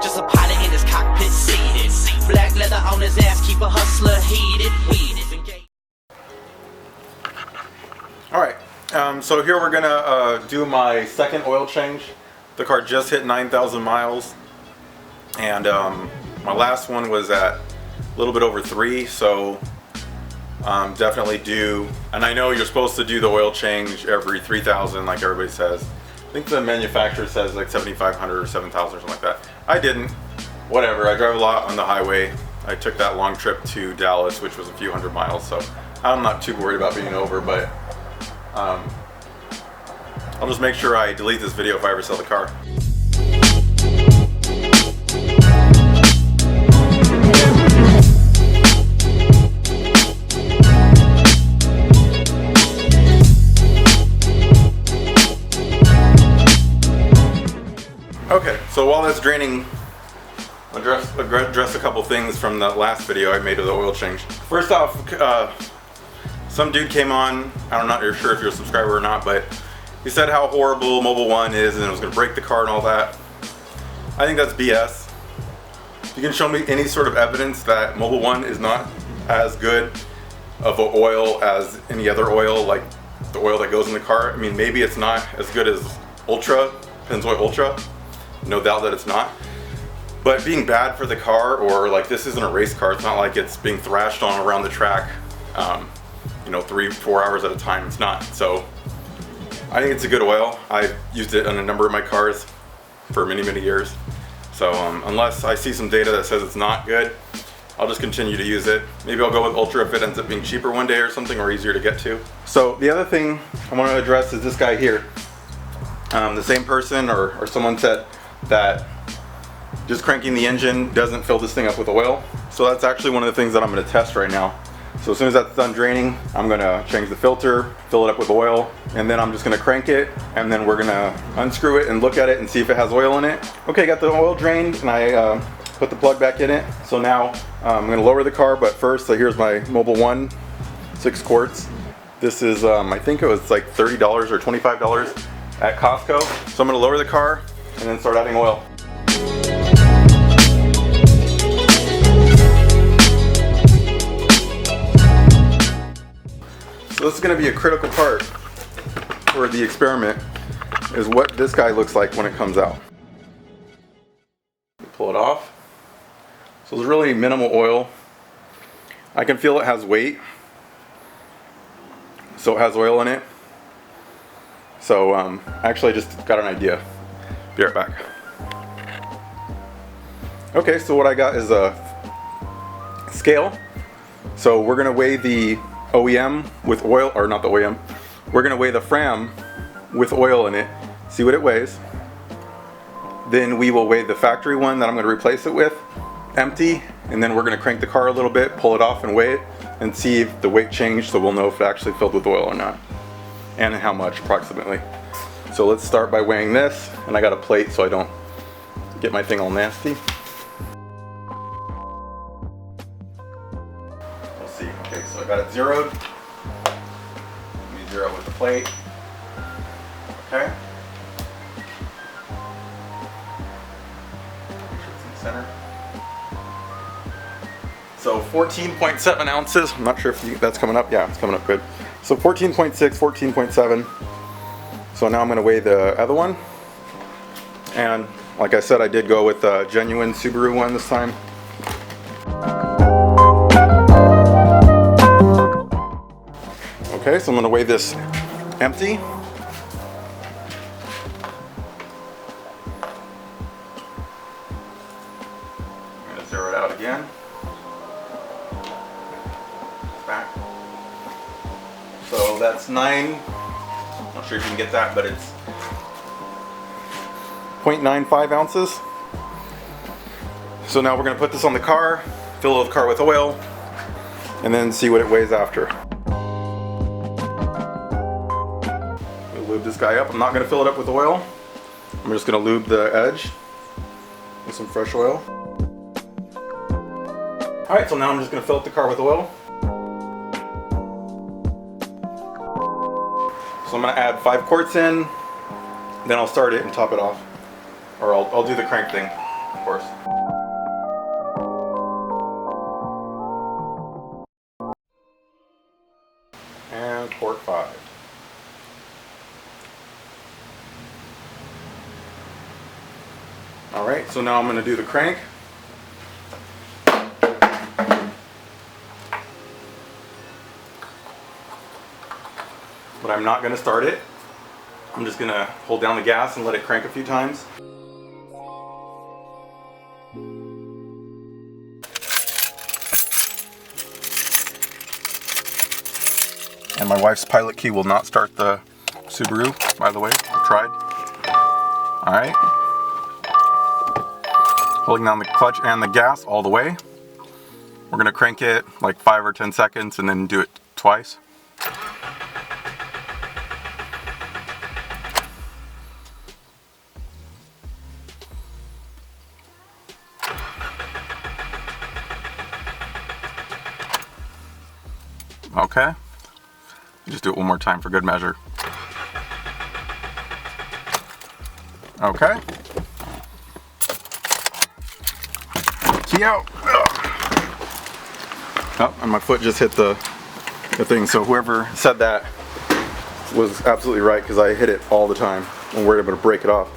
Just a pilot in his cockpit seated. Black leather on his ass, keep a hustler heated. Alright, so here we're gonna do my second oil change. The car just hit 9,000 miles, and my last one was at a little bit over 3, so definitely due. And I know you're supposed to do the oil change every 3,000 like everybody says. I think the manufacturer says like 7,500 or 7,000 or something like that. I didn't. Whatever, I drive a lot on the highway. I took that long trip to Dallas, which was a few hundred miles, so I'm not too worried about being over, but I'll just make sure I delete this video if I ever sell the car. Okay, so while that's draining, I'll address a couple things from the last video I made of the oil change. First off, some dude came on, I'm not sure if you're a subscriber or not, but he said how horrible Mobil 1 is and it was going to break the car and all that. I think that's BS. If you can show me any sort of evidence that Mobil 1 is not as good of an oil as any other oil, like the oil that goes in the car. I mean, maybe it's not as good as Pennzoil Ultra. No doubt that it's not. But being bad for the car, or like this isn't a race car, it's not like it's being thrashed on around the track, you know, 3-4 hours at a time. It's not. So I think it's a good oil. I've used it on a number of my cars for many years. So unless I see some data that says it's not good, I'll just continue to use it. Maybe I'll go with Ultra if it ends up being cheaper one day or something, or easier to get to. So the other thing I want to address is this guy here. The same person or someone said that just cranking the engine doesn't fill this thing up with oil. So that's actually one of the things that I'm going to test right now. So as soon as that's done draining, I'm going to change the filter, fill it up with oil, and then I'm just going to crank it, and then we're going to unscrew it and look at it and see if it has oil in it. Okay, got the oil drained, and I put the plug back in it. So now I'm going to lower the car, but first, so here's my Mobil 1, 6 quarts. This is, I think it was like $30 or $25 at Costco. So I'm going to lower the car and then start adding oil. So this is going to be a critical part for the experiment, is what this guy looks like when it comes out. Pull it off. So there's really minimal oil. I can feel it has weight, so it has oil in it. So actually I just got an idea. Be right back. Okay, so what I got is a scale. So we're gonna weigh the OEM with oil, or not the OEM. We're gonna weigh the Fram with oil in it, see what it weighs. Then we will weigh the factory one that I'm gonna replace it with, empty, and then we're gonna crank the car a little bit, pull it off and weigh it, and see if the weight changed, so we'll know if it actually filled with oil or not, and how much approximately. So let's start by weighing this, and I got a plate so I don't get my thing all nasty. We'll see. Okay, so I got it zeroed. Let me zero with the plate. Okay. Make sure it's in the center. So 14.7 ounces. I'm not sure if that's coming up. Yeah, it's coming up good. So 14.6, 14.7. So now I'm going to weigh the other one. And like I said, I did go with a genuine Subaru one this time. Okay, so I'm going to weigh this empty. I'm going to zero it out again. Back. So that's 9. Not sure if you can get that, but it's 0.95 ounces. So now we're going to put this on the car, fill the car with oil, and then see what it weighs after. We'll lube this guy up. I'm not going to fill it up with oil. I'm just going to lube the edge with some fresh oil. Alright, so now I'm just going to fill up the car with oil. So I'm going to add 5 quarts in, then I'll start it and top it off. Or I'll do the crank thing. of course. And quart 5. Alright, so now I'm going to do the crank. But I'm not going to start it. I'm just going to hold down the gas and let it crank a few times. And my wife's pilot key will not start the Subaru, by the way. I've tried. Alright. Holding down the clutch and the gas all the way. We're going to crank it like 5 or 10 seconds and then do it twice. Okay. Just do it one more time for good measure. Okay. Key out. Oh, and my foot just hit the thing. So whoever said that was absolutely right, because I hit it all the time. I'm worried about to break it off.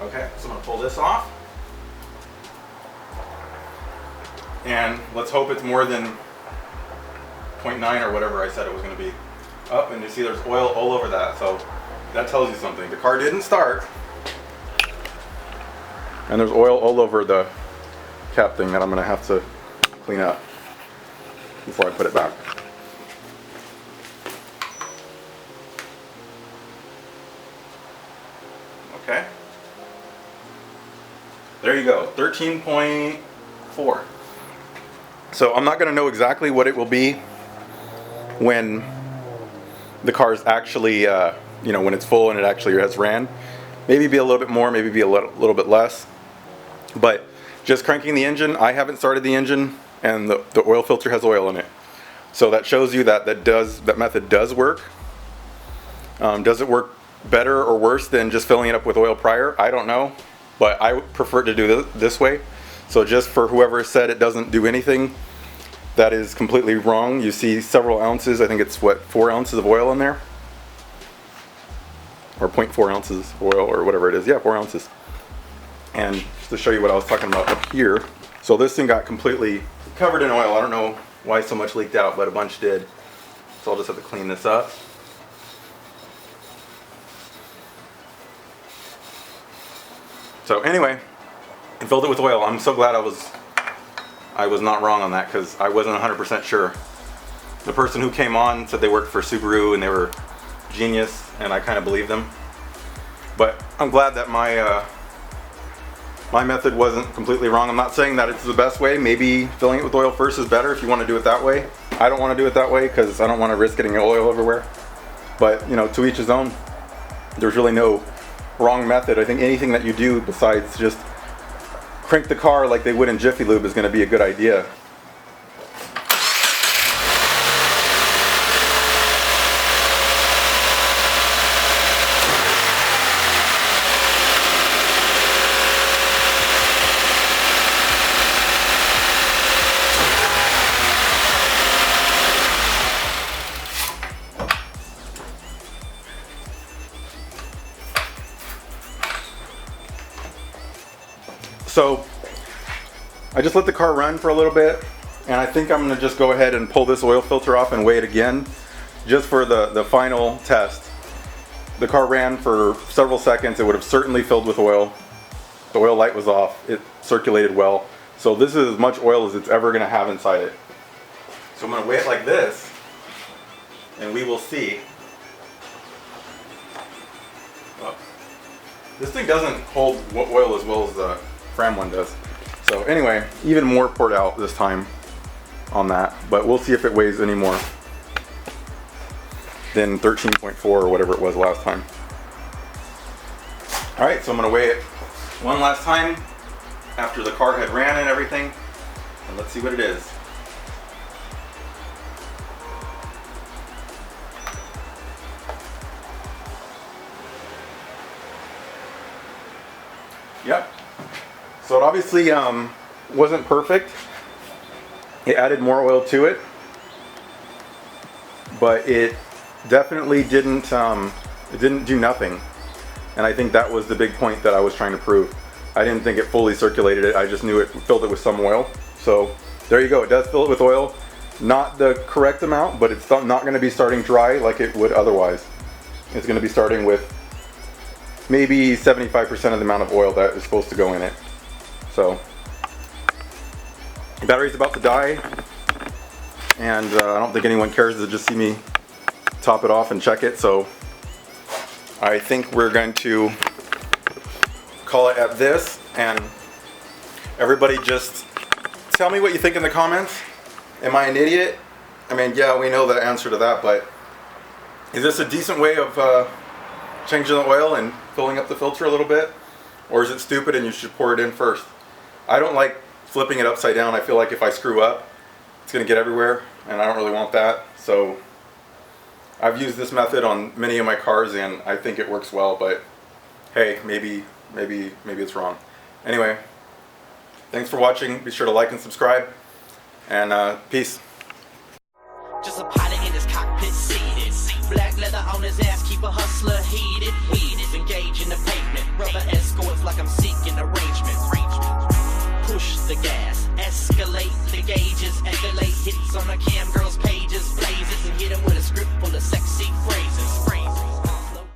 Okay, so I'm going to pull this off. And let's hope it's more than 0.9 or whatever I said it was going to be. Up, and you see there's oil all over that, so that tells you something. The car didn't start, and there's oil all over the cap thing that I'm going to have to clean up before I put it back. Okay. There you go, 13.4. So I'm not going to know exactly what it will be when the car is actually, you know, when it's full and it actually has ran. Maybe be a little bit more, maybe be a little bit less. But just cranking the engine, I haven't started the engine, and the oil filter has oil in it. So that shows you that that method does work. Does it work better or worse than just filling it up with oil prior? I don't know, but I prefer to do this way. So just for whoever said it doesn't do anything, that is completely wrong. You see several ounces, I think it's what, 4 ounces of oil in there? Or 0.4 ounces of oil, or whatever it is. Yeah, 4 ounces. And just to show you what I was talking about up here. So this thing got completely covered in oil. I don't know why so much leaked out, but a bunch did. So I'll just have to clean this up. So anyway, I filled it with oil. I'm so glad I was not wrong on that, because I wasn't 100% sure. The person who came on said they worked for Subaru and they were genius, and I kind of believed them. But I'm glad that my method wasn't completely wrong. I'm not saying that it's the best way. Maybe filling it with oil first is better if you want to do it that way. I don't want to do it that way because I don't want to risk getting oil everywhere. But, you know, to each his own. There's really no wrong method. I think anything that you do besides just crank the car like they would in Jiffy Lube is going to be a good idea. So I just let the car run for a little bit, and I think I'm going to just go ahead and pull this oil filter off and weigh it again just for the final test. The car ran for several seconds. It would have certainly filled with oil. The oil light was off. It circulated well. So this is as much oil as it's ever going to have inside it. So I'm going to weigh it like this, and we will see. Well, this thing doesn't hold oil as well as the Fram one does. So anyway, even more poured out this time on that, but we'll see if it weighs any more than 13.4 or whatever it was last time. Alright, so I'm going to weigh it one last time after the car had ran and everything, and let's see what it is. Yep. So it obviously wasn't perfect. It added more oil to it, but it definitely didn't do nothing. And I think that was the big point that I was trying to prove. I didn't think it fully circulated it. I just knew it filled it with some oil. So there you go. It does fill it with oil. Not the correct amount, but it's not going to be starting dry like it would otherwise. It's going to be starting with maybe 75% of the amount of oil that is supposed to go in it. So the battery's about to die, and I don't think anyone cares to just see me top it off and check it. So I think we're going to call it at this, and everybody just tell me what you think in the comments. Am I an idiot? I mean, yeah, we know the answer to that, but is this a decent way of changing the oil and filling up the filter a little bit? Or is it stupid and you should pour it in first? I don't like flipping it upside down. I feel like if I screw up, it's going to get everywhere, and I don't really want that. So I've used this method on many of my cars, and I think it works well, but hey, maybe it's wrong. Anyway, thanks for watching. Be sure to like and subscribe, and peace. Just a pilot in his cockpit seated. Black leather on his ass, keep a hustler heated. Weeded, engage in the pavement. Rubber escorts like I'm seeking arrangement. Push the gas, escalate the gauges, escalate.